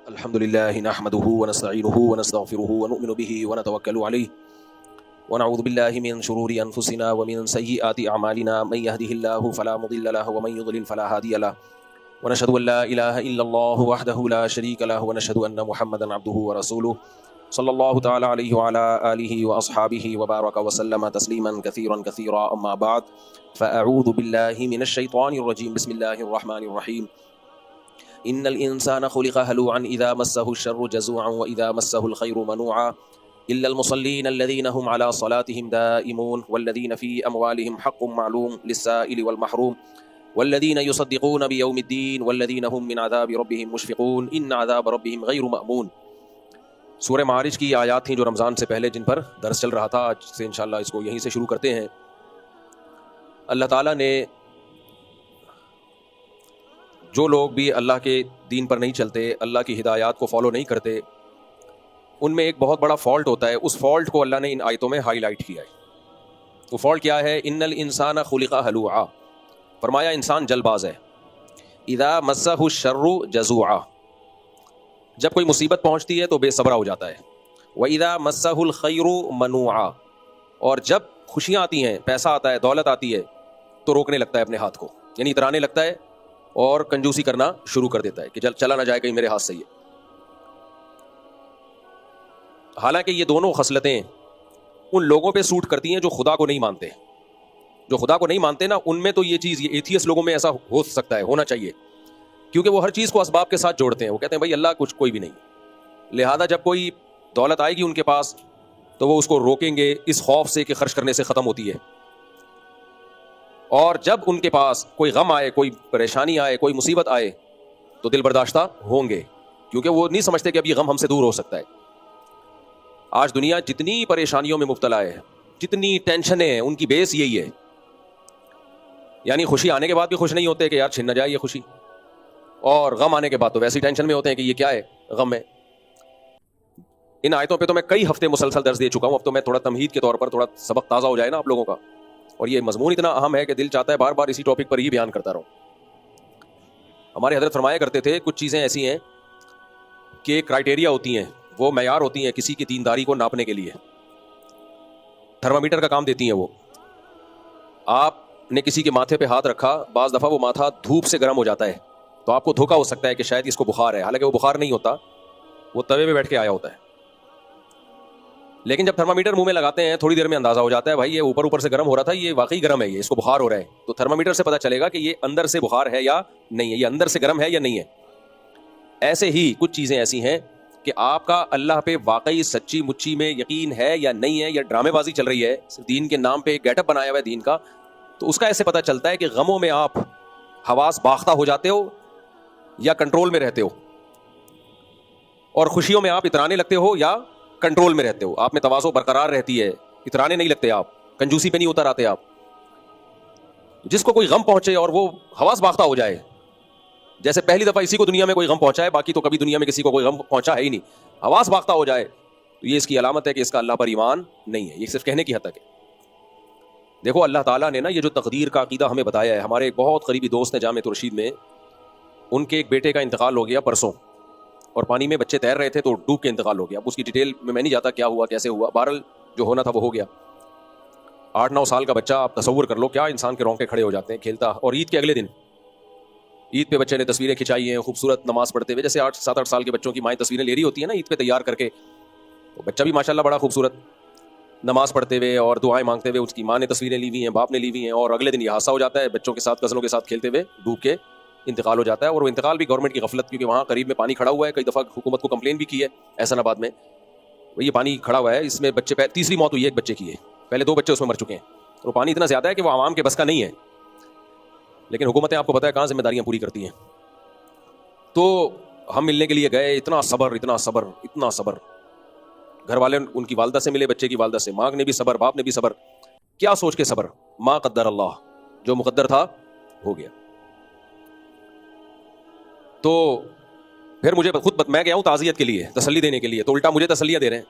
الحمد لله نحمده ونستعينه ونستغفره ونؤمن به ونتوكل عليه ونعوذ بالله من شرور أنفسنا ومن سيئات أعمالنا من يهده الله فلا مضل له ومن يضلل فلا هادي له ونشهد أن لا إله إلا الله وحده لا شريك له ونشهد أن محمدا عبده ورسوله صلى الله تعالى عليه وعلى آله وأصحابه وبارك وسلم تسليما كثيرا أما بعد فأعوذ بالله من الشيطان الرجيم بسم الله الرحمن الرحيم ان الانسان خلق هلوعا اذا مسه الشر جزوعا واذا مسه الخير منوعا الا المصلين الذين هم على صلاتهم دائمون والذين في اموالهم حق معلوم للسائل والمحروم والذين يصدقون بيوم الدين والذين هم من عذاب ربهم مشفقون ان عذاب ربهم غير مأمون۔ سورہ معارج کی آیات تھیں جو رمضان سے پہلے جن پر درس چل رہا تھا، آج سے انشاءاللہ اس کو یہیں سے شروع کرتے ہیں۔ اللہ تعالیٰ نے جو لوگ بھی اللہ کے دین پر نہیں چلتے، اللہ کی ہدایات کو فالو نہیں کرتے، ان میں ایک بہت بڑا فالٹ ہوتا ہے۔ اس فالٹ کو اللہ نے ان آیتوں میں ہائی لائٹ کیا ہے۔ وہ فالٹ کیا ہے؟ ان الانسان خلق ہلوعا، فرمایا انسان جلد باز ہے۔ اذا مسہ الشر جزوعا، جب کوئی مصیبت پہنچتی ہے تو بے صبرا ہو جاتا ہے۔ واذا مسہ الخیر منوعا، اور جب خوشیاں آتی ہیں، پیسہ آتا ہے، دولت آتی ہے، تو روکنے لگتا ہے اپنے ہاتھ کو، یعنی اترانے لگتا ہے اور کنجوسی کرنا شروع کر دیتا ہے کہ چلا نہ جائے کہیں میرے ہاتھ سے یہ۔ حالانکہ یہ دونوں خصلتیں ان لوگوں پہ سوٹ کرتی ہیں جو خدا کو نہیں مانتے۔ جو خدا کو نہیں مانتے نا، ان میں تو یہ چیز، یہ ایتھیسٹ لوگوں میں ایسا ہو سکتا ہے، ہونا چاہیے، کیونکہ وہ ہر چیز کو اسباب کے ساتھ جوڑتے ہیں۔ وہ کہتے ہیں بھائی اللہ کچھ کوئی بھی نہیں، لہذا جب کوئی دولت آئے گی ان کے پاس تو وہ اس کو روکیں گے اس خوف سے کہ خرچ کرنے سے ختم ہوتی ہے، اور جب ان کے پاس کوئی غم آئے، کوئی پریشانی آئے، کوئی مصیبت آئے تو دل برداشتہ ہوں گے، کیونکہ وہ نہیں سمجھتے کہ اب یہ غم ہم سے دور ہو سکتا ہے۔ آج دنیا جتنی پریشانیوں میں مبتلا ہے، جتنی ٹینشنیں ہیں، ان کی بیس یہی ہے۔ یعنی خوشی آنے کے بعد بھی خوش نہیں ہوتے کہ یار چھن نہ جائے یہ خوشی، اور غم آنے کے بعد تو ویسی ٹینشن میں ہوتے ہیں کہ یہ کیا ہے، غم ہے۔ ان آیتوں پہ تو میں کئی ہفتے مسلسل درس دے چکا ہوں، اب تو میں تھوڑا تمہید کے طور پر تھوڑا سبق تازہ ہو جائے نا آپ لوگوں کا، اور یہ مضمون اتنا اہم ہے کہ دل چاہتا ہے بار بار اسی ٹاپک پر ہی بیان کرتا رہوں۔ ہمارے حضرت فرمایا کرتے تھے کچھ چیزیں ایسی ہیں کہ کرائٹیریا ہوتی ہیں، وہ معیار ہوتی ہیں کسی کی دینداری کو ناپنے کے لیے، تھرمامیٹر کا کام دیتی ہیں وہ۔ آپ نے کسی کے ماتھے پہ ہاتھ رکھا، بعض دفعہ وہ ماتھا دھوپ سے گرم ہو جاتا ہے تو آپ کو دھوکا ہو سکتا ہے کہ شاید اس کو بخار ہے، حالانکہ وہ بخار نہیں ہوتا، وہ توے پہ بیٹھ کے آیا ہوتا ہے۔ لیکن جب تھرمامیٹر منہ میں لگاتے ہیں تھوڑی دیر میں اندازہ ہو جاتا ہے بھائی یہ اوپر سے گرم ہو رہا تھا، یہ واقعی گرم ہے، یہ اس کو بخار ہو رہا ہے، تو تھرمامیٹر سے پتہ چلے گا کہ یہ اندر سے بخار ہے یا نہیں ہے، یہ اندر سے گرم ہے یا نہیں ہے۔ ایسے ہی کچھ چیزیں ایسی ہیں کہ آپ کا اللہ پہ واقعی سچی مچی میں یقین ہے یا نہیں ہے، یا ڈرامے بازی چل رہی ہے، دین کے نام پہ ایک گیٹ اپ بنایا ہوا ہے دین کا، تو اس کا ایسے پتہ چلتا ہے کہ غموں میں آپ حواس باختہ ہو جاتے ہو یا کنٹرول میں رہتے ہو، اور خوشیوں میں آپ اترانے لگتے ہو یا کنٹرول میں رہتے ہو، آپ میں تواضع برقرار رہتی ہے، اترانے نہیں لگتے آپ، کنجوسی پہ نہیں اتر آتے آپ۔ جس کو کوئی غم پہنچے اور وہ حواس باختہ ہو جائے، جیسے پہلی دفعہ اسی کو دنیا میں کوئی غم پہنچا ہے، باقی تو کبھی دنیا میں کسی کو کوئی غم پہنچا ہے ہی نہیں، حواس باختہ ہو جائے تو یہ اس کی علامت ہے کہ اس کا اللہ پر ایمان نہیں ہے، یہ صرف کہنے کی حد تک ہے۔ دیکھو اللہ تعالیٰ نے نا یہ جو تقدیر کا عقیدہ ہمیں بتایا ہے، ہمارے ایک بہت قریبی دوست ہیں جامعہ رشید میں، ان کے ایک بیٹے کا انتقال ہو گیا پرسوں، اور پانی میں بچے تیر رہے تھے تو ڈوب کے انتقال ہو گیا۔ اب اس کی ڈیٹیل میں نہیں جاتا کیا ہوا کیسے ہوا، بہرحال جو ہونا تھا وہ ہو گیا۔ 8-9 سال کا بچہ، آپ تصور کر لو کیا انسان کے رونگٹے کھڑے ہو جاتے ہیں کھیلتا، اور عید کے اگلے دن، عید پہ بچے نے تصویریں کھنچائی ہیں خوبصورت نماز پڑھتے ہوئے، جیسے 7-8 سال کے بچوں کی مائیں تصویریں لے رہی ہوتی ہیں نا عید پہ تیار کر کے، تو بچہ بھی ماشاءاللہ بڑا خوبصورت نماز پڑھتے ہوئے اور دعائیں مانگتے ہوئے، اس کی ماں نے تصویریں لی ہوئی ہیں، باپ نے لی ہوئی ہیں، اور اگلے دن یہ حادثہ ہو جاتا ہے، بچوں کے ساتھ کزنوں کے ساتھ کھیلتے ہوئے ڈوب کے انتقال ہو جاتا ہے۔ اور وہ انتقال بھی گورنمنٹ کی غفلت، کیونکہ وہاں قریب میں پانی کھڑا ہوا ہے، کئی دفعہ حکومت کو کمپلین بھی کی ہے احسان آباد میں، یہ پانی کھڑا ہوا ہے، اس میں بچے تیسری موت ہوئی ہے ایک بچے کی ہے، پہلے 2 بچے اس میں مر چکے ہیں، اور وہ پانی اتنا زیادہ ہے کہ وہ عوام کے بس کا نہیں ہے، لیکن حکومتیں آپ کو پتہ ہے کہاں ذمہ داریاں پوری کرتی ہیں۔ تو ہم ملنے کے لیے گئے، اتنا صبر اتنا صبر اتنا صبر، گھر والے ان کی والدہ سے ملے، بچے کی والدہ سے، ماں نے بھی صبر، باپ نے بھی صبر، کیا سوچ کے صبر، ما قدر اللہ، جو مقدر تھا ہو گیا۔ تو پھر مجھے خود میں گیا ہوں تعزیت کے لیے، تسلی دینے کے لیے، تو الٹا مجھے تسلیاں دے رہے ہیں،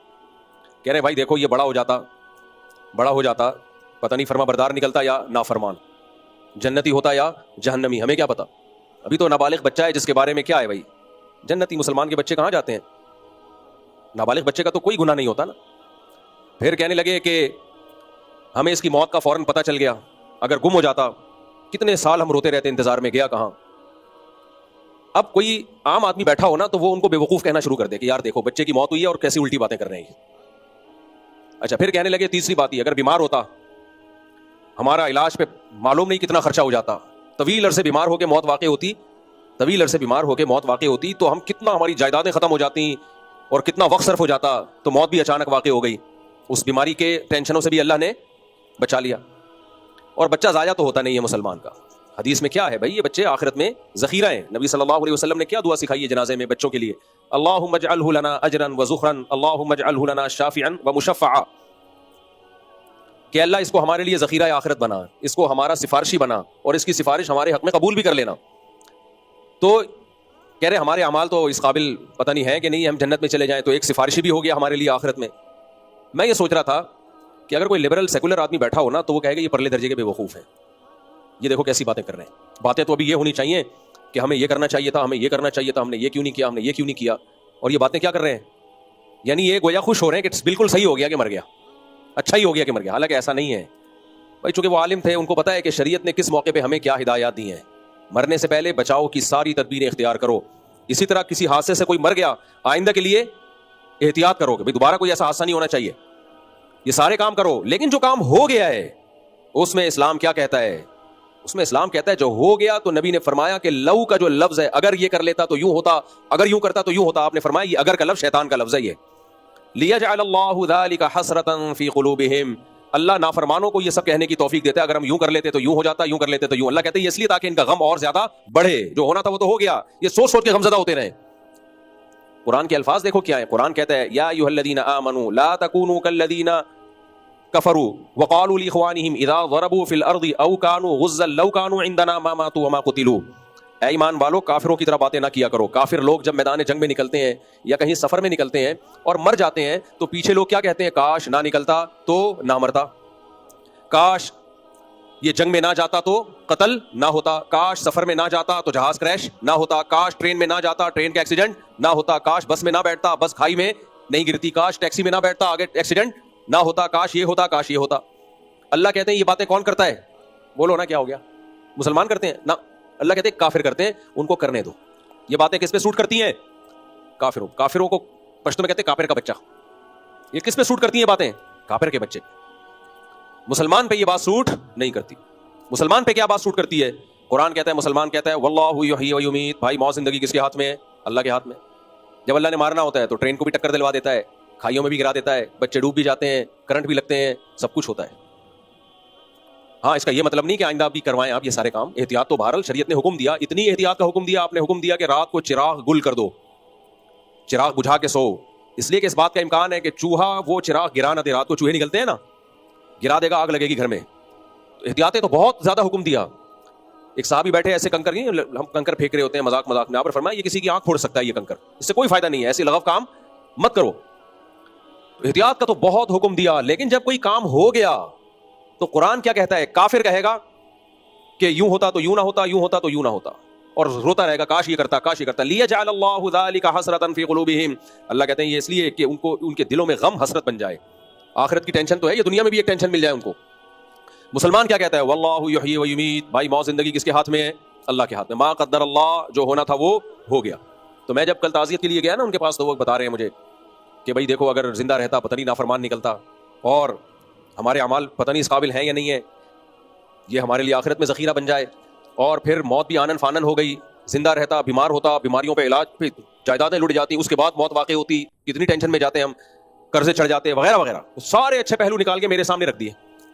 کہہ رہے ہیں بھائی دیکھو یہ بڑا ہو جاتا پتہ نہیں فرما بردار نکلتا یا نافرمان، جنتی ہوتا یا جہنمی، ہمیں کیا پتا، ابھی تو نابالغ بچہ ہے جس کے بارے میں کیا ہے بھائی، جنتی مسلمان کے بچے کہاں جاتے ہیں؟ نابالغ بچے کا تو کوئی گناہ نہیں ہوتا نا. پھر کہنے لگے کہ ہمیں اس کی موت کا فوراً پتہ چل گیا، اگر گم ہو جاتا کتنے سال ہم روتے رہتے انتظار میں، گیا کہاں. اب کوئی عام آدمی بیٹھا ہو نا تو وہ ان کو بے وقوف کہنا شروع کر دے کہ یار دیکھو بچے کی موت ہوئی ہے اور کیسی الٹی باتیں کر رہے ہیں. اچھا پھر کہنے لگے تیسری بات یہ، اگر بیمار ہوتا ہمارا علاج پہ معلوم نہیں کتنا خرچہ ہو جاتا، طویل عرصے بیمار ہو کے موت واقع ہوتی تو ہم کتنا، ہماری جائیدادیں ختم ہو جاتی اور کتنا وقت صرف ہو جاتا، تو موت بھی اچانک واقع ہو گئی. اس بیماری کے ٹینشنوں سے بھی اللہ نے بچا لیا. اور بچہ ضائع تو ہوتا نہیں ہے مسلمان کا. حدیث میں کیا ہے بھائی، یہ بچے آخرت میں ذخیرہ ہیں. نبی صلی اللہ علیہ وسلم نے کیا دعا سکھائی ہے جنازے میں بچوں کے لیے؟ اللہم اجعلہ لنا اجرا وذخرا اللہم اجعلہ لنا شافعا ومشفعا، کہ اللہ اس کو ہمارے لیے ذخیرہ آخرت بنا، اس کو ہمارا سفارشی بنا، اور اس کی سفارش ہمارے حق میں قبول بھی کر لینا. تو کہہ رہے ہمارے اعمال تو اس قابل پتہ نہیں ہے کہ نہیں ہم جنت میں چلے جائیں، تو ایک سفارشی بھی ہو گیا ہمارے لیے آخرت میں. میں یہ سوچ رہا تھا کہ اگر کوئی لبرل سیکولر آدمی بیٹھا ہو نا تو وہ کہے گا یہ پرلے درجے کے بے وقوف ہیں، یہ دیکھو کیسی باتیں کر رہے ہیں. باتیں تو ابھی یہ ہونی چاہیے کہ ہمیں یہ کرنا چاہیے تھا، ہمیں یہ کرنا چاہیے تھا، ہم نے یہ کیوں نہیں کیا، ہم نے یہ کیوں نہیں کیا. اور یہ باتیں کیا کر رہے ہیں؟ یعنی یہ گویا خوش ہو رہے ہیں کہ بالکل صحیح ہو گیا کہ مر گیا، اچھا ہی ہو گیا کہ مر گیا. حالانکہ ایسا نہیں ہے بھائی، چونکہ وہ عالم تھے، ان کو پتا ہے کہ شریعت نے کس موقع پہ ہمیں کیا ہدایات دی ہیں. مرنے سے پہلے بچاؤ کی ساری تدبیریں اختیار کرو. اسی طرح کسی حادثے سے کوئی مر گیا، آئندہ کے لیے احتیاط کرو کہ دوبارہ کوئی ایسا حادثہ نہیں ہونا چاہیے. یہ سارے کام کرو. لیکن جو کام ہو گیا ہے اس میں اسلام کیا کہتا ہے؟ اس میں اسلام کہتا ہے جو ہو گیا تو نبی نے فرمایا کہ لو کا جو لفظ ہے، اگر یہ کر لیتا تو یوں ہوتا، اگر یوں کرتا تو یوں ہوتا. آپ نے فرمایا یہ اگر کا لفظ شیطان کا لفظ ہے. یہ لیجعل اللہ ذلک حسرۃ فی قلوبہم، اللہ نافرمانوں کو یہ سب کہنے کی توفیق دیتا ہے اگر ہم یوں کر لیتے تو یوں ہو جاتا، یوں کر لیتے تو یوں. اللہ کہتے ہیں اس لیے تاکہ ان کا غم اور زیادہ بڑھے. جو ہونا تھا وہ تو ہو گیا، یہ سوچ سوچ کے غمزدہ ہوتے رہے. قرآن کے الفاظ دیکھو کیا ہے. قرآن کہتا ہے یا ایھا الذین آمنوا لا تکونوا کالذین کفروا وقالوا لاخوانہم اذا ضربوا فی الارض او كانوا غزا لو كانوا عندنا ما ماتوا وما قتلوا. اے ایمان والو کافروں کی طرح باتیں نہ کیا کرو. کافر لوگ جب میدان جنگ میں نکلتے ہیں یا کہیں سفر میں نکلتے ہیں اور مر جاتے ہیں تو پیچھے لوگ کیا کہتے ہیں؟ کاش نہ نکلتا تو نہ مرتا، کاش یہ جنگ میں نہ جاتا تو قتل نہ ہوتا، کاش سفر میں نہ جاتا تو جہاز کریش نہ ہوتا، کاش ٹرین میں نہ جاتا ٹرین کا ایکسیڈنٹ نہ ہوتا، کاش بس میں نہ بیٹھتا بس کھائی میں نہیں گرتی، کاش ٹیکسی میں نہ بیٹھتا آگے ایکسیڈنٹ نہ ہوتا، کاش یہ ہوتا کاش یہ ہوتا. اللہ کہتے ہیں یہ باتیں کون کرتا ہے؟ بولو نا کیا ہو گیا؟ مسلمان کرتے ہیں نا؟ اللہ کہتے ہیں کافر کرتے ہیں، ان کو کرنے دو. یہ باتیں کس پہ سوٹ کرتی ہیں؟ کافروں کو پشتو میں کہتے ہیں کافر کا بچہ. یہ کس پہ سوٹ کرتی ہیں باتیں؟ کافر کے بچے. مسلمان پہ یہ بات سوٹ نہیں کرتی. مسلمان پہ کیا بات سوٹ کرتی ہے؟ قرآن کہتا ہے، مسلمان کہتا ہے واللہ یحیی و یمیت. بھائی موت زندگی کس کے ہاتھ میں ہے؟ اللہ کے ہاتھ میں. جب اللہ نے مارنا ہوتا ہے تو ٹرین کو بھی ٹکر دلوا دیتا ہے، کھائیوں میں بھی گرا دیتا ہے، بچے ڈوب بھی جاتے ہیں، کرنٹ بھی لگتے ہیں، سب کچھ ہوتا ہے. ہاں اس کا یہ مطلب نہیں کہ آئندہ بھی کروائیں آپ یہ سارے کام. احتیاط تو بہرحال شریعت نے حکم دیا، اتنی احتیاط کا حکم دیا. آپ نے حکم دیا کہ رات کو چراغ گل کر دو، چراغ بجھا کے سو. اس لیے کہ اس بات کا امکان ہے کہ چوہا وہ چراغ گرا نہ دے. رات کو چوہے نکلتے ہیں نا، گرا دے گا آگ لگے گی گھر میں. تو احتیاطیں تو بہت زیادہ حکم دیا. ایک صحابی بیٹھے ایسے کنکر نہیں، ہم کنکر پھینک رہے ہوتے ہیں مذاق میں، آپ نے فرمایا یہ کسی کی آنکھ پھوڑ سکتا ہے یہ کنکر، اس سے کوئی فائدہ نہیں ہے، ایسی لغو کام مت کرو. احتیاط کا تو بہت حکم دیا. لیکن جب کوئی کام ہو گیا تو قرآن کیا کہتا ہے؟ کافر کہے گا کہ یوں ہوتا تو یوں نہ ہوتا، یوں ہوتا تو یوں نہ ہوتا، اور روتا رہے گا کاش یہ کرتا کاش یہ کرتا. لیجعل اللہ ذلک حسرۃ فی قلوبہم. اللہ کہتے ہیں یہ اس لیے کہ ان کے دلوں میں غم حسرت بن جائے. آخرت کی ٹینشن تو ہے، یہ دنیا میں بھی ایک ٹینشن مل جائے ان کو. مسلمان کیا کہتا ہے؟ واللہ یحیی و یمیت. بھائی موت زندگی کس کے ہاتھ میں ہے؟ اللہ کے ہاتھ میں. ما قدر اللہ، جو ہونا تھا وہ ہو گیا. تو میں جب کل تعزیت کے لیے گیا نا ان کے پاس تو وہ بتا رہے ہیں مجھے کہ بھائی دیکھو اگر زندہ رہتا پتہ نہیں نافرمان نکلتا، اور ہمارے اعمال پتہ نہیں اس قابل ہیں یا نہیں ہے، یہ ہمارے لیے آخرت میں ذخیرہ بن جائے. اور پھر موت بھی آنن فانن ہو گئی، زندہ رہتا بیمار ہوتا، بیماریوں پہ علاج پہ جائیدادیں لٹ جاتی، اس کے بعد موت واقع ہوتی، کتنی ٹینشن میں جاتے ہم، قرضے چڑھ جاتے وغیرہ وغیرہ. سارے اچھے پہلو نکال کے میرے سامنے رکھ دیے.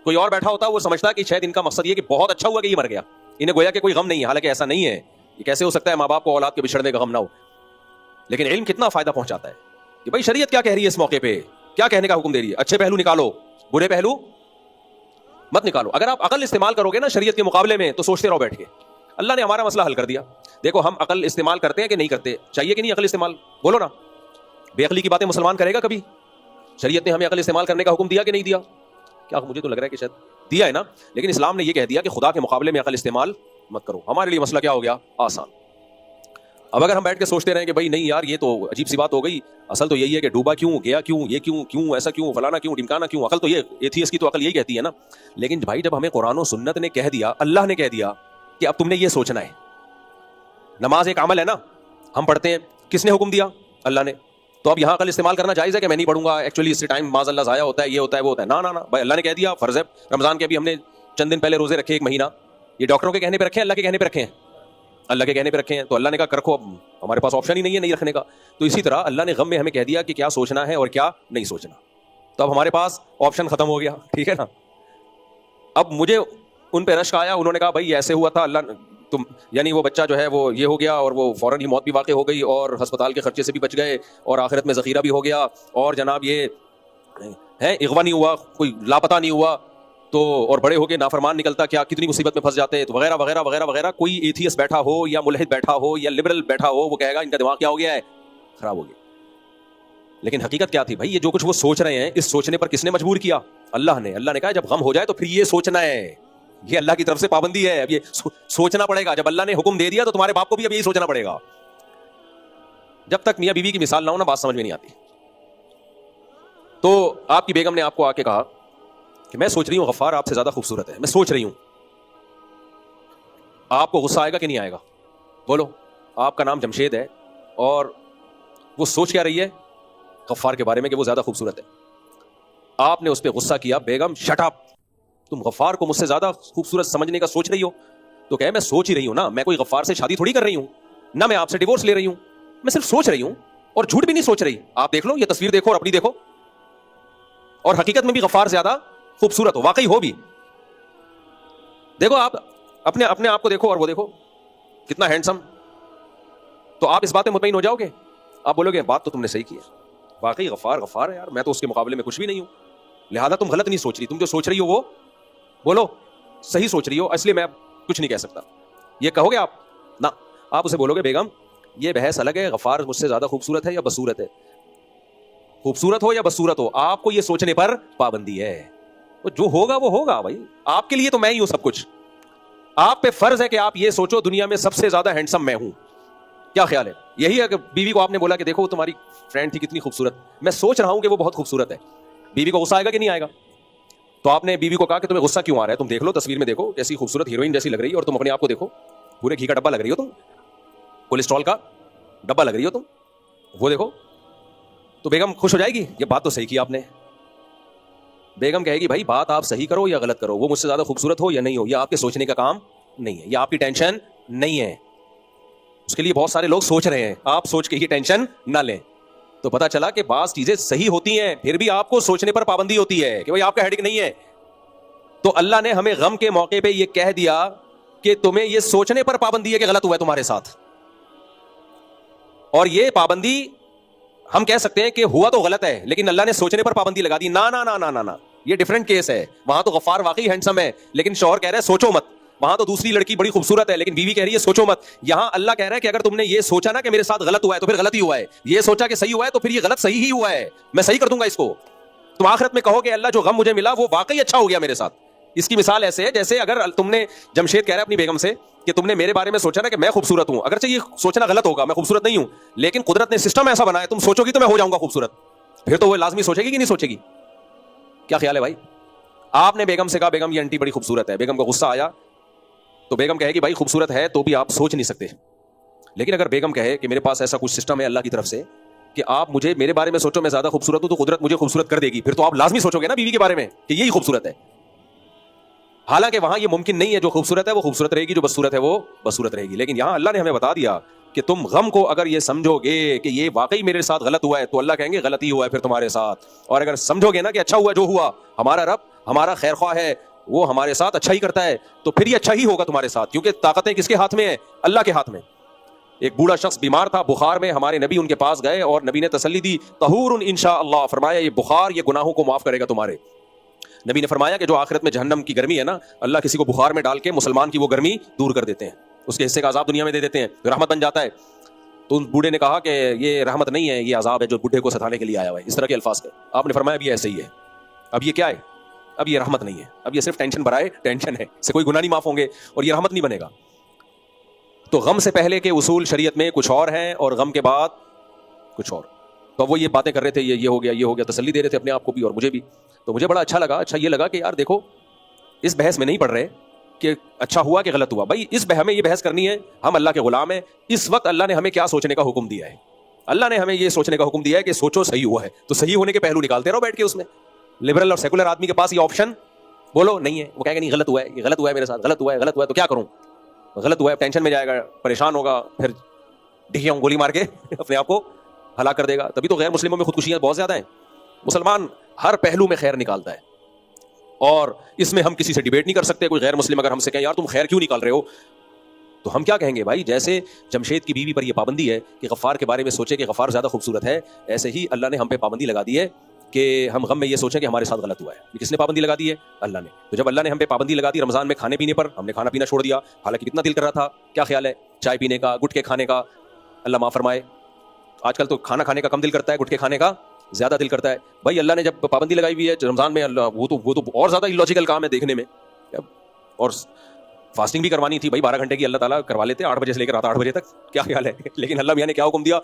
کوئی اور بیٹھا ہوتا وہ سمجھتا کہ شاید ان کا مقصد یہ کہ بہت اچھا ہوا کہ یہ مر گیا، انہیں گویا کہ کوئی غم نہیں ہے. حالانکہ ایسا نہیں ہے. یہ کیسے ہو سکتا ہے ماں باپ کو اولاد کے بچھڑنے کا غم نہ ہو؟ لیکن علم کتنا فائدہ پہنچاتا ہے کہ بھائی شریعت کیا کہہ رہی ہے اس موقع پہ، کیا کہنے کا حکم دے رہی ہے. اچھے پہلو نکالو، برے پہلو مت نکالو. اگر آپ عقل استعمال کرو گے نا شریعت کے مقابلے میں تو سوچتے رہو بیٹھ کے. اللہ نے ہمارا مسئلہ حل کر دیا. دیکھو ہم عقل استعمال کرتے ہیں کہ نہیں کرتے؟ چاہیے کہ نہیں عقل استعمال؟ بولو نا. بے عقلی کی باتیں مسلمان کرے گا کبھی؟ شریعت نے ہمیں عقل استعمال کرنے کا حکم دیا کہ نہیں دیا؟ کیا مجھے تو لگ رہا ہے کہ شاید دیا ہے نا. لیکن اسلام نے یہ کہہ دیا کہ خدا کے مقابلے میں عقل استعمال مت کرو. ہمارے لیے مسئلہ کیا ہو گیا؟ آسان. اب اگر ہم بیٹھ کے سوچتے رہیں کہ بھائی نہیں یار یہ تو عجیب سی بات ہو گئی, اصل تو یہی ہے کہ ڈوبا کیوں, گیا کیوں, یہ کیوں ایسا کیوں, فلانا کیوں, ڈمکانا کیوں, عقل تو یہ ایتھیسٹ کی تو عقل یہی کہتی ہے نا. لیکن بھائی جب ہمیں قرآن و سنت نے کہہ دیا, اللہ نے کہہ دیا کہ اب تم نے یہ سوچنا ہے. نماز ایک عمل ہے نا, ہم پڑھتے ہیں, کس نے حکم دیا؟ اللہ نے. تو اب یہاں عقل استعمال کرنا جائز ہے کہ میں نہیں پڑھوں گا, ایکچولی اس سے ٹائم معاذ اللہ ضائع ہوتا ہے, یہ ہوتا ہے وہ ہوتا ہے. نا بھائی اللہ نے کہہ دیا, فرض ہے. رمضان کے ابھی ہم نے چند دن پہلے روزے رکھے, ایک مہینہ. یہ ڈاکٹروں کے کہنے پہ رکھے ہیں, اللہ کے کہنے پہ رکھے ہیں؟ اللہ کے کہنے پہ رکھے ہیں. تو اللہ نے کہا رکھو, اب ہمارے پاس آپشن ہی نہیں ہے نہیں رکھنے کا. تو اسی طرح اللہ نے غم میں ہمیں کہہ دیا کہ کیا سوچنا ہے اور کیا نہیں سوچنا. تو اب ہمارے پاس آپشن ختم ہو گیا, ٹھیک ہے نا. اب مجھے ان پہ رشک آیا, انہوں نے کہا بھائی ایسے ہوا تھا, اللہ تم یعنی وہ بچہ جو ہے وہ یہ ہو گیا اور وہ فوراً ہی موت بھی واقع ہو گئی اور ہسپتال کے خرچے سے بھی بچ گئے اور آخرت میں ذخیرہ بھی ہو گیا, اور جناب یہ ہے اغوا نہیں ہوا, کوئی لاپتہ نہیں ہوا, تو اور بڑے ہو کے نافرمان نکلتا, کیا کتنی مصیبت میں پھنس جاتے, تو وغیرہ وغیرہ وغیرہ وغیرہ. کوئی ایتھیسٹ بیٹھا ہو یا ملحد بیٹھا ہو یا لبرل بیٹھا ہو, وہ کہے گا ان کا دماغ کیا ہو گیا ہے, خراب ہو گیا. لیکن حقیقت کیا تھی بھائی؟ یہ جو کچھ وہ سوچ رہے ہیں, اس سوچنے پر کس نے مجبور کیا؟ اللہ نے. اللہ نے کہا جب غم ہو جائے تو پھر یہ سوچنا ہے, یہ اللہ کی طرف سے پابندی ہے, اب یہ سوچنا پڑے گا. جب اللہ نے حکم دے دیا تو تمہارے باپ کو بھی اب یہی سوچنا پڑے گا. جب تک میاں بیوی کی مثال نہ ہو نا, بات سمجھ میں نہیں آتی. تو آپ کی بیگم نے آپ کو آ کے کہا کہ میں سوچ رہی ہوں غفار آپ سے زیادہ خوبصورت ہے, میں سوچ رہی ہوں. آپ کو غصہ آئے گا کہ نہیں آئے گا؟ بولو. آپ کا نام جمشید ہے اور وہ سوچ کیا رہی ہے غفار کے بارے میں کہ وہ زیادہ خوبصورت ہے. آپ نے اس پہ غصہ کیا, بیگم شٹ اپ, تم غفار کو مجھ سے زیادہ خوبصورت سمجھنے کا سوچ رہی ہو. تو کہ میں سوچ ہی رہی ہوں نا, میں کوئی غفار سے شادی تھوڑی کر رہی ہوں, نہ میں آپ سے ڈیورس لے رہی ہوں, میں صرف سوچ رہی ہوں, اور جھوٹ بھی نہیں سوچ رہی. آپ دیکھ لو, یہ تصویر دیکھو اور اپنی دیکھو, اور حقیقت میں بھی غفار زیادہ خوبصورت ہو, واقعی ہو بھی. دیکھو آپ اپنے آپ کو دیکھو اور وہ دیکھو کتنا ہینڈسم. تو آپ اس بات میں مطمئن ہو جاؤ گے, آپ بولو گے بات تو تم نے صحیح کی ہے, واقعی غفار ہے یار, میں تو اس کے مقابلے میں کچھ بھی نہیں ہوں, لہذا تم غلط نہیں سوچ رہی, تم جو سوچ رہی ہو وہ بولو صحیح سوچ رہی ہو, اس لیے میں اب کچھ نہیں کہہ سکتا. یہ کہو گے آپ؟ نہ, آپ اسے بولو گے بیگم یہ بحث الگ ہے, غفار مجھ سے زیادہ خوبصورت ہے یا بدصورت ہے. خوبصورت ہو یا بدصورت ہو, آپ کو یہ سوچنے پر پابندی ہے. جو ہوگا وہ ہوگا بھائی, آپ کے لیے تو میں ہی ہوں سب کچھ. آپ پہ فرض ہے کہ آپ یہ سوچو دنیا میں سب سے زیادہ ہینڈسم میں ہوں. کیا خیال ہے؟ یہی ہے کہ بیوی کو آپ نے بولا کہ دیکھو تمہاری فرینڈ تھی کتنی خوبصورت, میں سوچ رہا ہوں کہ وہ بہت خوبصورت ہے. بیوی کو غصہ آئے گا کہ نہیں آئے گا؟ تو آپ نے بیوی کو کہا کہ تمہیں غصہ کیوں آ رہا ہے, تم دیکھ لو تصویر میں دیکھو کیسی خوبصورت ہیروئن جیسی لگ رہی ہے, اور تم اپنے آپ کو دیکھو پورے گھی کا ڈبہ لگ رہی ہو, تم کولیسٹرول کا ڈبہ لگ رہی ہو تم, وہ دیکھو. تو بیگم خوش ہو جائے گی, یہ بات تو صحیح کی آپ نے. بیگم کہے گی بھائی بات آپ صحیح کرو یا غلط کرو, وہ مجھ سے زیادہ خوبصورت ہو یا نہیں ہو, یہ آپ کے سوچنے کا کام نہیں ہے, یہ آپ کی ٹینشن نہیں ہے. اس کے لیے بہت سارے لوگ سوچ رہے ہیں, آپ سوچ کے ہی ٹینشن نہ لیں. تو پتا چلا کہ بعض چیزیں صحیح ہوتی ہیں, پھر بھی آپ کو سوچنے پر پابندی ہوتی ہے کہ بھائی آپ کا ہیڈک نہیں ہے. تو اللہ نے ہمیں غم کے موقع پہ یہ کہہ دیا کہ تمہیں یہ سوچنے پر پابندی ہے کہ غلط ہوا ہے تمہارے ساتھ. اور یہ پابندی ہم کہہ سکتے ہیں کہ ہوا تو غلط ہے, لیکن اللہ نے سوچنے پر پابندی لگا دی. نا نا نا نا نا نا, یہ ڈیفرنٹ کیس ہے. وہاں تو غفار واقعی ہینڈسم ہے, لیکن شوہر کہہ رہا ہے سوچو مت. وہاں تو دوسری لڑکی بڑی خوبصورت ہے, لیکن بیوی کہہ رہی ہے سوچو مت. یہاں اللہ کہہ رہا ہے کہ اگر تم نے یہ سوچا نا کہ میرے ساتھ غلط ہوا ہے تو پھر غلط ہی ہوا ہے, یہ سوچا کہ صحیح ہوا ہے تو پھر یہ غلط صحیح ہی ہوا ہے, میں صحیح کر دوں گا اس کو. تم آخرت میں کہو کہ اللہ جو غم مجھے ملا وہ واقعی اچھا ہو گیا میرے ساتھ. اس کی مثال ایسے ہے جیسے اگر تم نے, جمشید کہہ رہا ہے اپنی بیگم سے کہ تم نے میرے بارے میں سوچا نا کہ میں خوبصورت ہوں, اگرچہ یہ سوچنا غلط ہوگا, میں خوبصورت نہیں ہوں, لیکن قدرت نے سسٹم ایسا بنایا تم سوچو گی تو میں ہو جاؤں گا خوبصورت, پھر تو وہ لازمی سوچے گی کہ نہیں سوچے گی. کیا خیال ہے بھائی؟ آپ نے بیگم سے کہا بیگم یہ آنٹی بڑی خوبصورت ہے, بیگم کو غصہ آیا تو بیگم کہے گی بھائی خوبصورت ہے تو بھی آپ سوچ نہیں سکتے. لیکن اگر بیگم کہے کہ میرے پاس ایسا کچھ سسٹم ہے اللہ کی طرف سے کہ آپ مجھے میرے بارے میں سوچو میں زیادہ خوبصورت ہوں, تو قدرت مجھے خوبصورت کر دے گی, پھر تو آپ لازمی سوچو گے نا بیوی کے بارے میں کہ یہی خوبصورت ہے. حالانکہ وہاں یہ ممکن نہیں ہے, جو خوبصورت ہے وہ خوبصورت رہے گی, جو بدصورت ہے وہ بدصورت رہے گی. لیکن یہاں اللہ نے ہمیں بتا دیا کہ تم غم کو اگر یہ سمجھو گے کہ یہ واقعی میرے ساتھ غلط ہوا ہے, تو اللہ کہیں گے غلط ہی ہوا ہے پھر تمہارے ساتھ. اور اگر سمجھو گے نا کہ اچھا ہوا جو ہوا, ہمارا رب ہمارا خیر خواہ ہے, وہ ہمارے ساتھ اچھا ہی کرتا ہے, تو پھر یہ اچھا ہی ہوگا تمہارے ساتھ, کیونکہ طاقتیں کس کے ہاتھ میں ہیں؟ اللہ کے ہاتھ میں. ایک بوڑھا شخص بیمار تھا بخار میں, ہمارے نبی ان کے پاس گئے اور نبی نے تسلی دی, طہور انشاءاللہ, فرمایا یہ بخار یہ گناہوں کو معاف کرے گا تمہارے. نبی نے فرمایا کہ جو آخرت میں جہنم کی گرمی ہے نا, اللہ کسی کو بخار میں ڈال کے مسلمان کی وہ گرمی دور کر دیتے ہیں, اس کے حصے کا عذاب دنیا میں دے دیتے ہیں, رحمت بن جاتا ہے. تو اس بوڑھے نے کہا کہ یہ رحمت نہیں ہے, یہ عذاب ہے جو بوڑھے کو ستانے کے لیے آیا ہوا ہے, اس طرح کے الفاظ کے. آپ نے فرمایا اب یہ ایسے ہی ہے, اب یہ کیا ہے, اب یہ رحمت نہیں ہے, اب یہ صرف ٹینشن برائے ٹینشن ہے, اس سے کوئی گناہ نہیں معاف ہوں گے اور یہ رحمت نہیں بنے گا. تو غم سے پہلے کے اصول شریعت میں کچھ اور ہیں اور غم کے بعد کچھ اور. تو وہ یہ باتیں کر رہے تھے, یہ ہو گیا, تسلی دے رہے تھے اپنے آپ کو بھی اور مجھے بھی. تو مجھے بڑا اچھا یہ لگا کہ یار دیکھو اس بحث میں نہیں پڑھ رہے کہ اچھا ہوا کہ غلط ہوا. بھائی ہمیں یہ بحث کرنی ہے, ہم اللہ کے غلام ہیں. اس وقت اللہ نے ہمیں کیا سوچنے کا حکم دیا ہے؟ اللہ نے ہمیں یہ سوچنے کا حکم دیا ہے کہ سوچو صحیح ہوا ہے. تو صحیح ہونے کے پہلو نکالتے رہو بیٹھ کے. اس میں لبرل اور سیکولر آدمی کے پاس یہ آپشن بولو نہیں ہے. وہ کہے گا نہیں غلط ہوا ہے, یہ غلط ہوا ہے میرے ساتھ, غلط ہوا ہے تو کیا کروں؟ غلط ہوا ہے, ٹینشن میں جائے گا, پریشان ہوگا, پھر ڈھیکیاں گولی مار کے اپنے آپ کو ہلاک کر دے گا. تبھی تو غیر مسلموں میں خودکشیاں بہت زیادہ ہیں. مسلمان ہر پہلو میں خیر نکالتا ہے اور اس میں ہم کسی سے ڈیبیٹ نہیں کر سکتے. کوئی غیر مسلم اگر ہم سے کہیں یار تم خیر کیوں نکال رہے ہو, تو ہم کیا کہیں گے؟ بھائی جیسے جمشید کی بیوی پر یہ پابندی ہے کہ غفار کے بارے میں سوچے کہ غفار زیادہ خوبصورت ہے, ایسے ہی اللہ نے ہم پہ پابندی لگا دی ہے کہ ہم غم میں یہ سوچیں کہ ہمارے ساتھ غلط ہوا ہے. یہ کس نے پابندی لگا دی ہے؟ اللہ نے. تو جب اللہ نے ہم پہ پابندی لگا دی رمضان میں کھانے پینے پر, ہم نے کھانا پینا چھوڑ دیا, حالانکہ کتنا دل کر رہا تھا. کیا خیال ہے چائے پینے کا, گٹکے کھانے کا؟ اللہ معاف فرمائے, آج کل تو کھانا کھانے کا کم دل کرتا ہے, گٹکے کھانے کا زیادہ دل کرتا ہے. بھائی اللہ نے جب پابندی لگائی ہوئی ہے رمضان میں, اللہ وہ تو اور زیادہ illogical کام ہے دیکھنے میں. اور فاسٹنگ بھی کروانی تھی بھائی 12 گھنٹے کی, اللہ تعالیٰ کروا لیتے 8 بجے سے لے کر رات 8 بجے تک. کیا خیال ہے؟ لیکن اللہ میاں نے کیا حکم دیا؟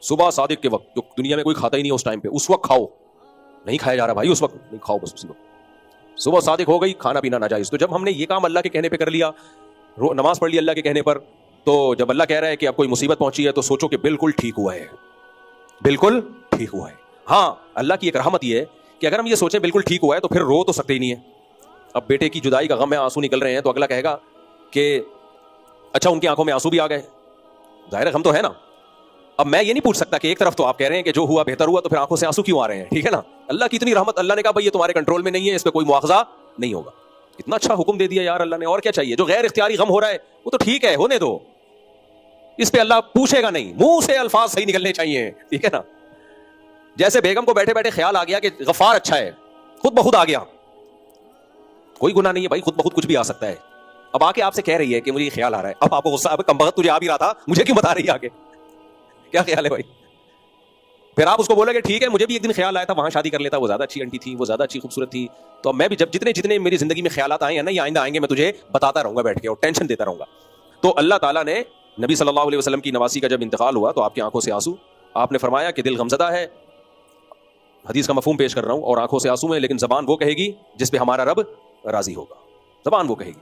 صبح صادق کے وقت, جو دنیا میں کوئی کھاتا ہی نہیں اس ٹائم پہ, اس وقت کھاؤ. نہیں کھایا جا رہا بھائی, اس وقت نہیں کھاؤ, بس اسی وقت صبح صادق ہو گئی, کھانا پینا ناجائز. تو جب ہم نے یہ کام اللہ کے کہنے پہ کر لیا, نماز پڑھ لی اللہ کے کہنے پر, تو جب اللہ کہہ رہا ہے کہ اب کوئی مصیبت پہنچی ہے تو سوچو کہ بالکل ٹھیک ہوا ہے, بالکل ٹھیک ہوا ہے. ہاں اللہ کی ایک رحمت یہ ہے کہ اگر ہم یہ سوچیں بالکل ٹھیک ہوا ہے تو پھر رو تو سکتے ہی نہیں ہے. اب بیٹے کی جدائی کا غم ہے, آنسو نکل رہے ہیں, تو اگلا کہے گا کہ اچھا ان کی آنکھوں میں آنسو بھی آ گئے, ظاہر غم تو ہے نا. اب میں یہ نہیں پوچھ سکتا کہ ایک طرف تو آپ کہہ رہے ہیں کہ جو ہوا بہتر ہوا, تو پھر آنکھوں سے آنسو کیوں آ رہے ہیں؟ ٹھیک ہے نا. اللہ کی اتنی رحمت, اللہ نے کہا بھائی یہ تمہارے کنٹرول میں نہیں ہے, اس پہ کوئی مواخذہ نہیں ہوگا. کتنا اچھا حکم دے دیا یار اللہ نے, اور کیا چاہیے؟ جو غیر اختیاری غم ہو رہا ہے وہ تو ٹھیک ہے, ہونے دو, اس پہ اللہ پوچھے گا نہیں, منہ سے الفاظ صحیح نکلنے چاہیے. ٹھیک ہے نا. جیسے بیگم کو بیٹھے بیٹھے خیال آ گیا کہ غفار اچھا ہے, خود بخود آ گیا, کوئی گناہ نہیں ہے بھائی, خود بخود کچھ بھی آ سکتا ہے. اب آ کے آپ سے کہہ رہی ہے کہ مجھے یہ خیال آ رہا ہے, اب آپ کو غصہ, اب کم بخت تجھے آ بھی رہا تھا, مجھے کیوں بتا رہی ہے آگے؟ کیا خیال ہے بھائی؟ پھر آپ اس کو بولے کہ ٹھیک ہے مجھے بھی ایک دن خیال آیا تھا وہاں شادی کر لیتا, وہ زیادہ اچھی انٹی تھی, وہ زیادہ اچھی خوبصورت تھی. تو اب میں بھی جب جتنے میری زندگی میں خیالات آئے ہیں نا, یہ آئندہ آئیں گے, میں تجھے بتاتا رہوں گا بیٹھ کے اور ٹینشن دیتا رہوں گا. تو اللہ تعالیٰ نے نبی صلی اللہ علیہ وسلم کی نواسی کا جب انتقال ہوا تو آپ کی آنکھوں سے آنسو, آپ نے فرمایا کہ دل غمزدہ ہے, حدیث کا مفہوم پیش کر رہا ہوں, اور آنکھوں سے آنسو ہیں, لیکن زبان وہ کہے گی جس پہ ہمارا رب راضی ہوگا, زبان وہ کہے گی.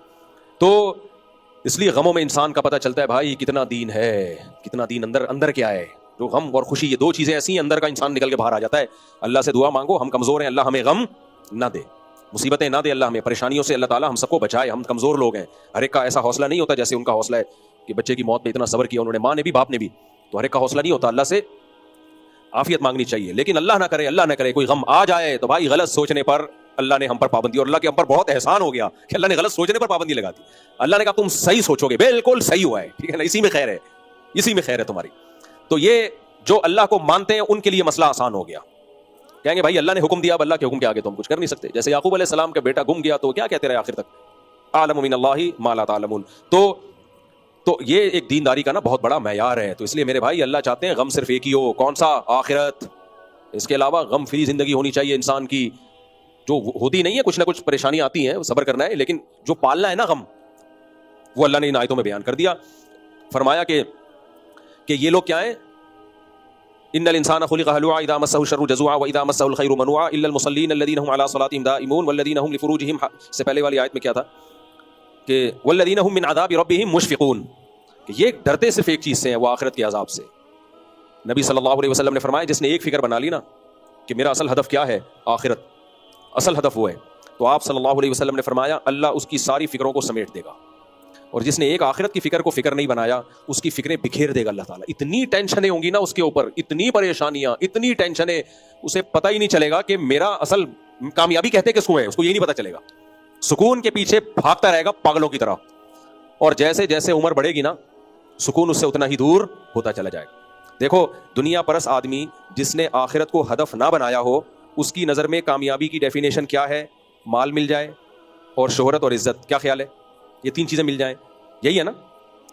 تو اس لیے غموں میں انسان کا پتہ چلتا ہے بھائی کتنا دین ہے, کتنا دین اندر کیا ہے. جو غم اور خوشی, یہ دو چیزیں ایسی ہیں, اندر کا انسان نکل کے باہر آ جاتا ہے. اللہ سے دعا مانگو, ہم کمزور ہیں, اللہ ہمیں غم نہ دے, مصیبتیں نہ دے, اللہ ہمیں پریشانیوں سے اللہ تعالیٰ ہم سب کو بچائے. ہم کمزور لوگ ہیں, ہر ایک کا ایسا حوصلہ نہیں ہوتا جیسے ان کا حوصلہ ہے کہ بچے کی موت پہ اتنا صبر کیا انہوں نے, ماں نے بھی باپ نے بھی. تو ہر ایک کا حوصلہ نہیں ہوتا, اللہ سے عافیت مانگنی چاہیے. لیکن اللہ نہ کرے کوئی غم آ جائے تو بھائی غلط سوچنے پر اللہ نے ہم پر پابندی, اور اللہ کے ہم پر بہت احسان ہو گیا کہ اللہ نے غلط سوچنے پر پابندی لگا دی. اللہ نے کہا تم صحیح سوچو گے, بالکل صحیح ہوا ہے, ٹھیک ہے نا, اسی میں خیر ہے, اسی میں خیر ہے تمہاری. تو یہ جو اللہ کو مانتے ہیں ان کے لیے مسئلہ آسان ہو گیا. کہیں گے بھائی اللہ نے حکم دیا, اب اللہ کے حکم کے آگے تو ہم کچھ کر نہیں سکتے. جیسے یعقوب علیہ السلام کا بیٹا گم گیا تو کیا کہتے رہے آخر تک, اعلم من اللہ ما لا تعلمون. تو یہ ایک دینداری کا نا بہت بڑا معیار ہے. تو اس لیے میرے بھائی اللہ چاہتے ہیں غم صرف ایک ہی ہو, کون سا؟ آخرت. اس کے علاوہ غم فری زندگی ہونی چاہیے انسان کی, جو ہوتی نہیں ہے, کچھ نہ کچھ پریشانی آتی ہیں, صبر کرنا ہے, لیکن جو پالنا ہے نا غم, وہ اللہ نے ان آیتوں میں بیان کر دیا. فرمایا کہ یہ لوگ کیا ہیں, ان الانسان خلق هلوعا اذا مسه الشر جزوعا واذا مسه الخير منوعا الا المصلين الذين هم على صلاتهم دائمون والذين هم لفروجهم سے پہلے والی آیت میں کیا تھا کہ والذين هم من عذاب ربهم مشفقون, کہ یہ ڈرتے صرف ایک چیز سے ہیں, وہ آخرت کے عذاب سے. نبی صلی اللہ علیہ وسلم نے فرمایا جس نے ایک فکر بنا لی نا کہ میرا اصل ہدف کیا ہے, آخرت, اصل ہدف وہ ہے, تو آپ صلی اللہ علیہ وسلم نے فرمایا اللہ اس کی ساری فکروں کو سمیٹ دے گا. اور جس نے ایک آخرت کی فکر کو فکر نہیں بنایا, اس کی فکریں بکھیر دے گا اللہ تعالیٰ. اتنی ٹینشنیں ہوں گی نا اس کے اوپر, اتنی پریشانیاں, اتنی ٹینشنیں, اسے پتہ ہی نہیں چلے گا کہ میرا اصل کامیابی کہتے کس کو ہے, اس کو یہی نہیں پتہ چلے گا. سکون کے پیچھے بھاگتا رہے گا پاگلوں کی طرح, اور جیسے جیسے عمر بڑھے گی نا سکون اس سے اتنا ہی دور ہوتا چلا جائے گا. دیکھو دنیا پرست آدمی جس نے آخرت کو ہدف نہ بنایا ہو, اس کی نظر میں کامیابی کی ڈیفینیشن کیا ہے؟ مال مل جائے اور شہرت اور عزت. کیا خیال ہے؟ یہ تین چیزیں مل جائیں, یہی ہے نا.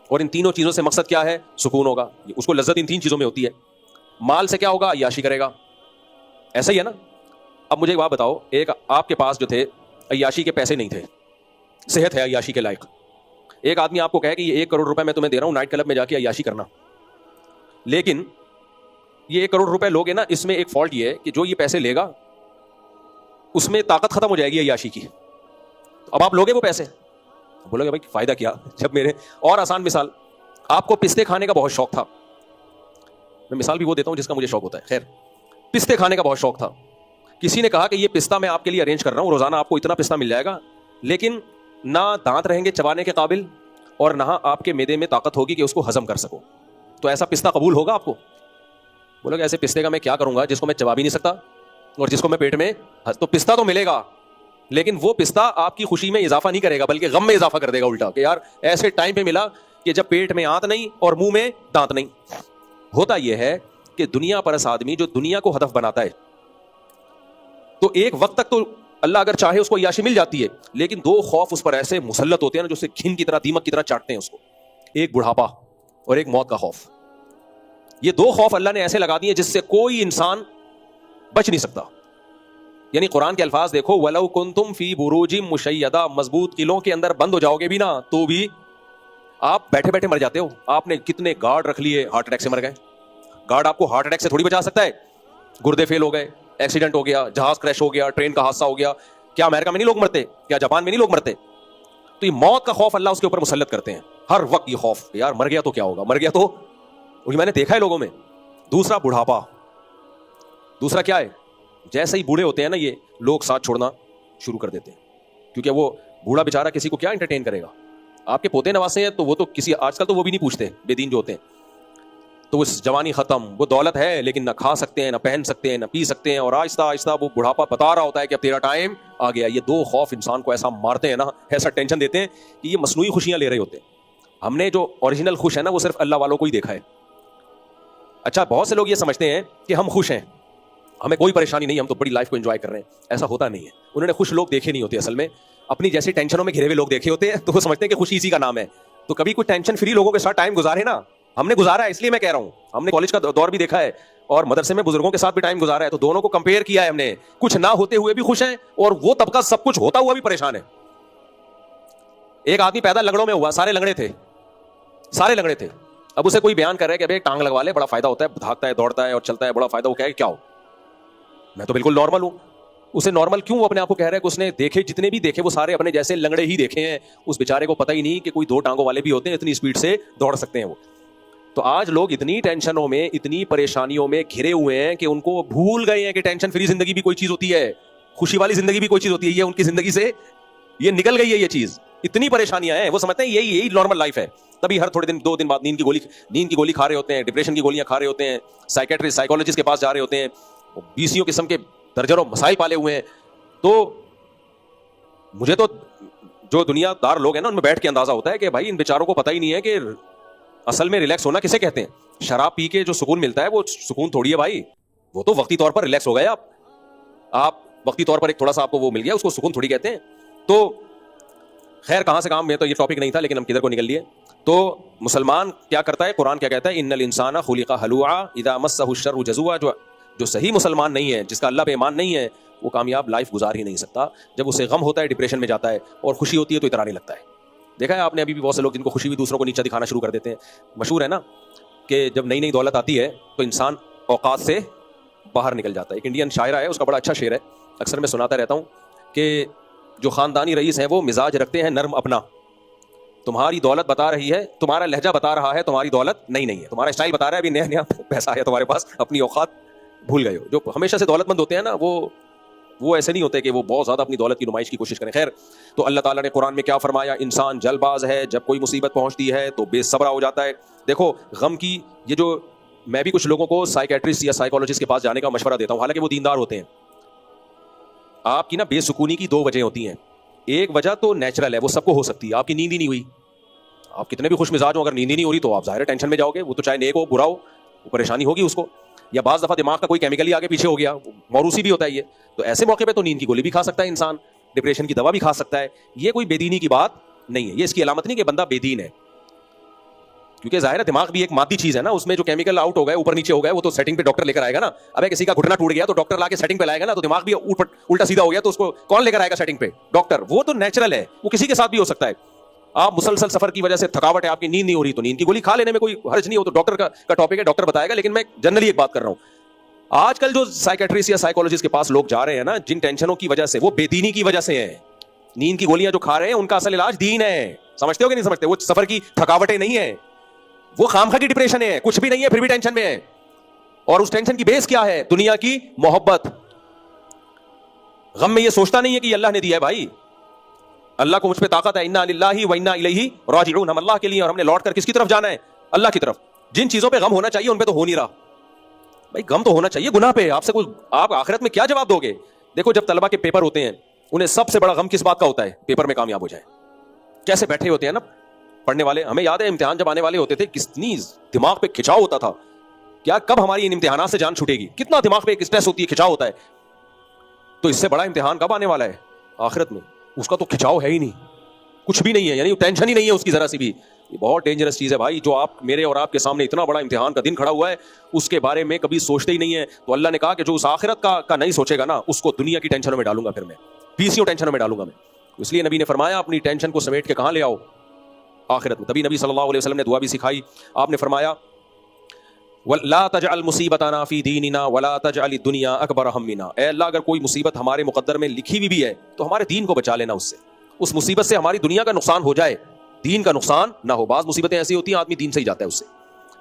اور ان تینوں چیزوں سے مقصد کیا ہے؟ سکون ہوگا. اس کو لذت ان تین چیزوں میں ہوتی ہے. مال سے کیا ہوگا؟ عیاشی کرے گا. ایسا ہی ہے نا. اب مجھے ایک بات بتاؤ, ایک آپ کے پاس جو تھے عیاشی کے پیسے نہیں تھے, صحت ہے عیاشی کے لائق, ایک آدمی آپ کو کہے کہ یہ 1 کروڑ روپے میں تمہیں دے رہا ہوں نائٹ کلب میں جا کے عیاشی کرنا, لیکن یہ 1 کروڑ روپے لوگے نا, اس میں ایک فالٹ یہ ہے کہ جو یہ پیسے لے گا اس میں طاقت ختم ہو جائے گی عیاشی کی. اب آپ لوگے وہ پیسے, بولو گے بھائی فائدہ کیا جب میرے. اور آسان مثال, آپ کو پستے کھانے کا بہت شوق تھا, میں مثال بھی وہ دیتا ہوں جس کا مجھے شوق ہوتا ہے. خیر, پستے کھانے کا بہت شوق تھا. کسی نے کہا کہ یہ پستہ میں آپ کے لیے ارینج کر رہا ہوں, روزانہ آپ کو اتنا پستہ مل جائے گا, لیکن نہ دانت رہیں گے چبانے کے قابل اور نہ آپ کے معدے میں طاقت ہوگی کہ اس کو ہضم کر سکو. تو ایسا پستہ قبول ہوگا آپ کو؟ بولو کہ ایسے پستے کا میں کیا کروں گا جس کو میں چبا بھی نہیں سکتا اور جس کو میں پیٹ میں, تو پستہ تو ملے گا لیکن وہ پستہ آپ کی خوشی میں اضافہ نہیں کرے گا بلکہ غم میں اضافہ کر دے گا الٹا, کہ یار ایسے ٹائم پہ ملا کہ جب پیٹ میں آنت نہیں اور منہ میں دانت نہیں. ہوتا یہ ہے کہ دنیا پرست آدمی جو دنیا کو ہدف بناتا ہے تو ایک وقت تک تو اللہ اگر چاہے اس کو عیاشی مل جاتی ہے, لیکن 2 خوف اس پر ایسے مسلط ہوتے ہیں نا جو اسے کھن کی طرح, دیمک کی طرح چاٹتے ہیں اس کو. ایک بڑھاپا اور ایک موت کا خوف. یہ 2 خوف اللہ نے ایسے لگا دیے جس سے کوئی انسان بچ نہیں سکتا. یعنی قرآن کے الفاظ دیکھو, وَلَوْ كُنْتُمْ فِي بُرُوجٍ مُشَيَّدَةٍ, مضبوط قلعوں کے اندر بند ہو جاؤ گے بھی نا تو بھی آپ بیٹھے بیٹھے مر جاتے ہو. آپ نے کتنے گارڈ رکھ لیے, ہارٹ اٹیک سے مر گئے. گارڈ آپ کو ہارٹ اٹیک سے تھوڑی بچا سکتا ہے. گردے فیل ہو گئے, ایکسیڈنٹ ہو گیا, جہاز کریش ہو گیا, ٹرین کا حادثہ ہو گیا, کیا امریکہ میں نہیں لوگ مرتے, کیا جاپان میں نہیں لوگ مرتے؟ تو یہ موت کا خوف اللہ اس کے اوپر مسلط کرتے ہیں ہر وقت. یہ خوف یار مر گیا تو کیا ہوگا, مر گیا تو, میں نے دیکھا ہے لوگوں میں. دوسرا بڑھاپا. دوسرا کیا ہے, جیسے ہی بوڑھے ہوتے ہیں نا یہ لوگ ساتھ چھوڑنا شروع کر دیتے ہیں, کیونکہ وہ بوڑھا بیچارہ کسی کو کیا انٹرٹین کرے گا. آپ کے پوتے نواسے ہیں تو وہ تو کسی, آج کل تو وہ بھی نہیں پوچھتے, بے دین جو ہوتے ہیں. تو وہ جوانی ختم, وہ دولت ہے لیکن نہ کھا سکتے ہیں, نہ پہن سکتے ہیں, نہ پی سکتے ہیں, اور آہستہ آہستہ وہ بڑھاپا بتا رہا ہوتا ہے کہ اب تیرا ٹائم آ گیا. یہ 2 خوف انسان کو ایسا مارتے ہیں نا, ایسا ٹینشن دیتے ہیں کہ یہ مصنوعی خوشیاں لے رہے ہوتے ہیں. ہم نے جو اوریجنل خوش ہے نا وہ صرف اللہ والوں کو ہی دیکھا ہے. اچھا, بہت سے لوگ یہ سمجھتے ہیں کہ ہم خوش ہیں, ہمیں کوئی پریشانی نہیں, ہم تو بڑی لائف کو انجوائے کر رہے ہیں. ایسا ہوتا نہیں ہے. انہوں نے خوش لوگ دیکھے نہیں ہوتے, اصل میں اپنی جیسی ٹینشنوں میں گھرے ہوئے لوگ دیکھے ہوتے ہیں, تو وہ سمجھتے ہیں کہ خوشی اسی کا نام ہے. تو کبھی کوئی ٹینشن فری لوگوں کے ساتھ ٹائم گزارے نا, ہم نے گزارا ہے اس لیے میں کہہ رہا ہوں. ہم نے کالج کا دور بھی دیکھا ہے اور مدرسے میں بزرگوں کے ساتھ بھی ٹائم گزارا ہے, تو دونوں کو کمپیئر کیا ہے ہم نے. کچھ نہ ہوتے ہوئے بھی خوش ہیں اور وہ طبقہ سب کچھ ہوتا ہوا بھی پریشان ہے. ایک آدمی پیدا لنگڑوں میں ہوا, سارے لنگڑے تھے, سارے لنگڑے تھے. اب اسے کوئی بیان کر رہا ہے کہ بھائی ٹانگ لگوا لے, بڑا فائدہ ہوتا ہے, بھاگتا ہے, دوڑتا ہے اور چلتا ہے, بڑا فائدہ. وہ کہے کیا ہو, میں تو بالکل نارمل ہوں. اسے نارمل کیوں وہ اپنے آپ کو کہہ رہا ہے کہ اس نے دیکھے, جتنے بھی دیکھے وہ سارے اپنے جیسے لنگڑے ہی دیکھے ہیں. اس بیچارے کو پتہ ہی نہیں کہ کوئی 2 ٹانگوں والے بھی ہوتے ہیں, اتنی اسپیڈ سے دوڑ سکتے ہیں وہ. تو آج لوگ اتنی ٹینشنوں میں, اتنی پریشانیوں میں گھرے ہوئے ہیں کہ ان کو بھول گئے ہیں کہ ٹینشن فری زندگی بھی کوئی چیز ہوتی ہے, خوشی والی زندگی بھی کوئی چیز ہوتی ہے. یہ ان کی زندگی سے یہ نکل گئی ہے یہ چیز. اتنی پریشانیاں ہیں, وہ سمجھتے ہیں یہی نارمل لائف ہے. تبھی ہر تھوڑے دن 2 دن بعد نیند کی گولی کھا رہے ہوتے ہیں, ڈپریشن کی گولیاں کھا رہے ہوتے ہیں, سائیکیٹرسٹ سائیکالوجسٹ کے پاس جا رہے ہوتے ہیں, 20 قسم کے درجنوں مسائل پالے ہوئے ہیں. تو مجھے تو جو دنیا دار لوگ ہیں نا ان میں بیٹھ کے اندازہ ہوتا ہے کہ بھائی ان بیچاروں کو پتہ ہی نہیں ہے کہ اصل میں ریلیکس ہونا کسے کہتے ہیں. شراب پی کے جو سکون ملتا ہے وہ سکون تھوڑی ہے بھائی, وہ تو وقتی طور پر ریلیکس ہو گئے آپ وقتی طور پر ایک تھوڑا سا آپ کو وہ مل گیا, اس کو سکون تھوڑی کہتے ہیں. تو خیر کہاں سے کام میں تو یہ ٹاپک نہیں تھا, لیکن ہم کدھر کو نکل لیے. تو مسلمان کیا کرتا ہے, قرآن کیا کہتا ہے, ان الانسان خلق ہلوعا اذا مسہ الشر جزوعا. جو صحیح مسلمان نہیں ہے, جس کا اللہ پہ ایمان نہیں ہے, وہ کامیاب لائف گزار ہی نہیں سکتا. جب اسے غم ہوتا ہے ڈپریشن میں جاتا ہے, اور خوشی ہوتی ہے تو اترانے لگتا ہے. دیکھا ہے آپ نے ابھی بھی بہت سے لوگ جن کو خوشی بھی دوسروں کو نیچا دکھانا شروع کر دیتے ہیں. مشہور ہے نا کہ جب نئی دولت آتی ہے تو انسان اوقات سے باہر نکل جاتا ہے. ایک انڈین شاعرہ ہے, اس کا بڑا اچھا شعر ہے, اکثر میں سناتا رہتا ہوں کہ جو خاندانی رئیس ہیں وہ مزاج رکھتے ہیں نرم اپنا. تمہاری دولت بتا رہی ہے, تمہارا لہجہ بتا رہا ہے تمہاری دولت نہیں ہے, تمہارا اسٹائل بتا رہا ہے ابھی نیا پیسہ ہے تمہارے پاس, اپنی اوقات بھول گئے ہو. جو ہمیشہ سے دولت مند ہوتے ہیں نا وہ ایسے نہیں ہوتے کہ وہ بہت زیادہ اپنی دولت کی نمائش کی کوشش کریں. خیر, تو اللہ تعالیٰ نے قرآن میں کیا فرمایا, انسان جلد باز ہے, جب کوئی مصیبت پہنچتی ہے تو بے صبر ہو جاتا ہے. دیکھو غم کی یہ جو, میں بھی کچھ لوگوں کو سائیکیٹرسٹ یا سائیکالوجسٹ کے پاس جانے کا مشورہ دیتا ہوں, حالانکہ وہ دیندار ہوتے ہیں. آپ کی نا بے سکونی کی 2 وجہیں ہوتی ہیں. ایک وجہ تو نیچرل ہے, وہ سب کو ہو سکتی ہے, آپ کی نیند ہی نہیں ہوئی. آپ کتنے بھی خوش مزاج ہو, اگر نیند ہی نہیں ہو رہی تو آپ ظاہر ٹینشن میں جاؤ گے. وہ تو چاہے نیک ہو برا ہو, وہ پریشانی ہوگی اس کو. یا بعض دفعہ دماغ کا کوئی کیمیکل ہی آگے پیچھے ہو گیا, موروثی بھی ہوتا ہے یہ. تو ایسے موقع پہ تو نیند کی گولی بھی کھا سکتا ہے انسان, ڈپریشن کی دوا بھی کھا سکتا ہے. یہ کوئی بے دینی کی بات نہیں ہے, یہ اس کی علامت نہیں کہ بندہ بے دین ہے. کیونکہ ظاہر ہے دماغ بھی ایک مادی چیز ہے نا, اس میں جو کیمیکل آؤٹ ہو گئے, اوپر نیچے ہو گئے, وہ تو سیٹنگ پہ ڈاکٹر لے کر آئے گا نا. اب کسی کا گھٹنا ٹوٹ گیا تو ڈاکٹر لا کے سیٹنگ پہ لائے گا نا, تو دماغ بھی الٹا سیدھا ہو گیا تو اس کو کون لے کر آئے گا سیٹنگ پہ؟ ڈاکٹر. وہ تو نیچرل ہے, وہ کسی کے ساتھ بھی ہو سکتا ہے. آپ مسلسل سفر کی وجہ سے تھکاوٹ ہے, آپ کی نیند نہیں ہو رہی, تو نیند کی گولی کھا لینے میں کوئی حرج نہیں ہو, تو ڈاکٹر کا ٹاپک ہے, ڈاکٹر بتائے گا. لیکن میں جنرلی ایک بات کر رہا ہوں, آج کل جو سائیکیٹرسٹ یا سائیکولوجسٹ کے پاس لوگ جا رہے ہیں نا, جن ٹینشنوں کی وجہ سے, وہ بے دینی کی وجہ سے ہیں. نیند کی گولیاں جو کھا رہے ہیں ان کا اصل علاج دین ہے. سمجھتے ہو کہ نہیں سمجھتے؟ وہ سفر کی تھکاوٹیں نہیں ہیں, وہ خامخواہ کی ڈپریشن ہے, کچھ بھی نہیں ہے پھر بھی ٹینشن میں ہے. اور اس ٹینشن کی بیس کیا ہے؟ دنیا کی محبت. غم میں یہ سوچتا نہیں ہے کہ یہ اللہ نے دیا ہے. بھائی اللہ کو مجھ پہ طاقت ہے, انا للہ و انا الیہ راجعون, ہم اللہ کے لیے اور ہم نے لوٹ کر کس کی طرف جانا ہے؟ اللہ کی طرف. جن چیزوں پہ غم ہونا چاہیے ان پہ تو ہو نہیں رہا. بھائی غم تو ہونا چاہیے گناہ پہ. آپ آخرت میں کیا جواب دو گے؟ دیکھو جب طلبہ کے پیپر ہوتے ہیں, انہیں سب سے بڑا غم کس بات کا ہوتا ہے؟ پیپر میں کامیاب ہو جائے. کیسے بیٹھے ہوتے ہیں نا پڑھنے والے. ہمیں یاد ہے امتحان جب آنے والے ہوتے تھے کتنی دماغ پہ کھچاؤ ہوتا تھا, کیا کب ہماری ان امتحانات سے جان چھوٹے گی, کتنا دماغ پہ ایک اسٹریس ہوتی ہے, کھچاؤ ہوتا ہے. تو اس سے بڑا امتحان کب آنے والا ہے؟ آخرت میں. اس کا تو کھچاؤ ہے ہی نہیں, کچھ بھی نہیں ہے, یعنی ٹینشن ہی نہیں ہے اس کی ذرا سی بھی. یہ بہت ڈینجرس چیز ہے بھائی. جو آپ میرے اور آپ کے سامنے اتنا بڑا امتحان کا دن کھڑا ہوا ہے, اس کے بارے میں کبھی سوچتے ہی نہیں ہے. تو اللہ نے کہا کہ جو اس آخرت کا نہیں سوچے گا نا, اس کو دنیا کی ٹینشنوں میں ڈالوں گا, پھر میں پیسیوں ٹینشنوں میں ڈالوں گا میں. اس لیے نبی نے فرمایا اپنی ٹینشن کو سمیٹ کے کہاں لے آؤ؟ آخرت میں. تبھی نبی صلی اللہ علیہ وسلم نے دعا بھی سکھائی. آپ نے فرمایا وَلَا تَجْعَلْ مُصِيبَتَنَا فِي دِينِنَا وَلَا تَجْعَلِ الدُّنْيَا أَكْبَرَ هَمِّنَا. اے اللہ اگر کوئی مصیبت ہمارے مقدر میں لکھی ہوئی بھی ہے تو ہمارے دین کو بچا لینا اس سے. اس مصیبت سے ہماری دنیا کا نقصان ہو جائے, دین کا نقصان نہ ہو. بعض مصیبتیں ایسی ہوتی ہیں آدمی دین سے ہی جاتا ہے, اس سے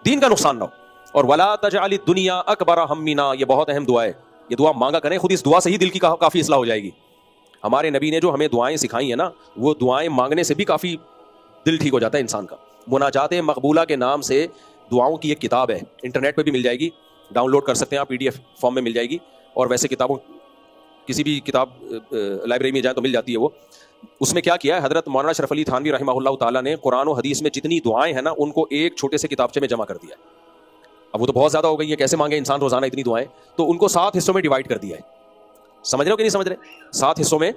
دین کا نقصان نہ ہو. اور وَلَا تَجْعَلِ الدُّنْيَا أَكْبَرَ هَمِّنَا, یہ بہت اہم دعا ہے. یہ دعا مانگا کریں, خود اس دعا سے ہی دل کی کافی اصلاح ہو جائے گی. ہمارے نبی نے جو ہمیں دعائیں سکھائی ہیں نا, وہ دعائیں مانگنے سے بھی کافی دل ٹھیک ہو جاتا ہے انسان کا. مناجات مقبولہ کے نام سے دعاؤں کی ایک کتاب ہے, انٹرنیٹ پہ بھی مل جائے گی, ڈاؤن لوڈ کر سکتے ہیں آپ, PDF فارم میں مل جائے گی. اور ویسے کتابوں کسی بھی کتاب لائبریری میں جائیں تو مل جاتی ہے وہ. اس میں کیا کیا ہے حضرت مولانا اشرف علی تھانوی رحمہ اللہ تعالیٰ نے قرآن و حدیث میں جتنی دعائیں ہیں نا, ان کو ایک چھوٹے سے کتابچے میں جمع کر دیا ہے. اب وہ تو بہت زیادہ ہو گئی ہیں, کیسے مانگے انسان روزانہ اتنی دعائیں؟ تو ان کو 7 حصوں میں ڈیوائڈ کر دیا ہے. سمجھ رہے ہو کہ نہیں سمجھ رہے؟ 7 حصوں میں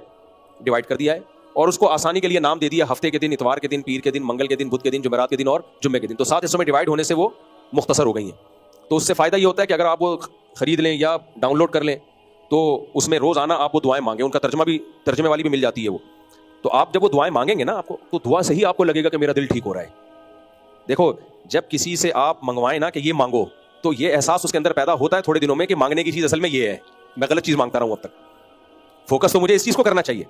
ڈیوائڈ کر دیا ہے, اور اس کو آسانی کے لیے نام دے دیا ہفتے کے دن, اتوار کے دن, پیر کے دن, منگل کے دن, بدھ کے دن, جمعرات کے دن اور جمعے کے دن. تو 7 حصوں میں ڈیوائڈ ہونے سے وہ مختصر ہو گئی ہیں. تو اس سے فائدہ یہ ہوتا ہے کہ اگر آپ وہ خرید لیں یا ڈاؤن لوڈ کر لیں تو اس میں روز آنا آپ وہ دعائیں مانگیں, ان کا ترجمے والی بھی مل جاتی ہے وہ. تو آپ جب وہ دعائیں مانگیں گے نا آپ کو, تو دعا سے ہی آپ کو لگے گا کہ میرا دل ٹھیک ہو رہا ہے. دیکھو جب کسی سے آپ منگوائیں نا کہ یہ مانگو, تو یہ احساس اس کے اندر پیدا ہوتا ہے تھوڑے دنوں میں کہ مانگنے کی چیز اصل میں یہ ہے, میں غلط چیز مانگتا رہا ہوں اب تک. فوکس تو مجھے اس چیز کو کرنا چاہیے.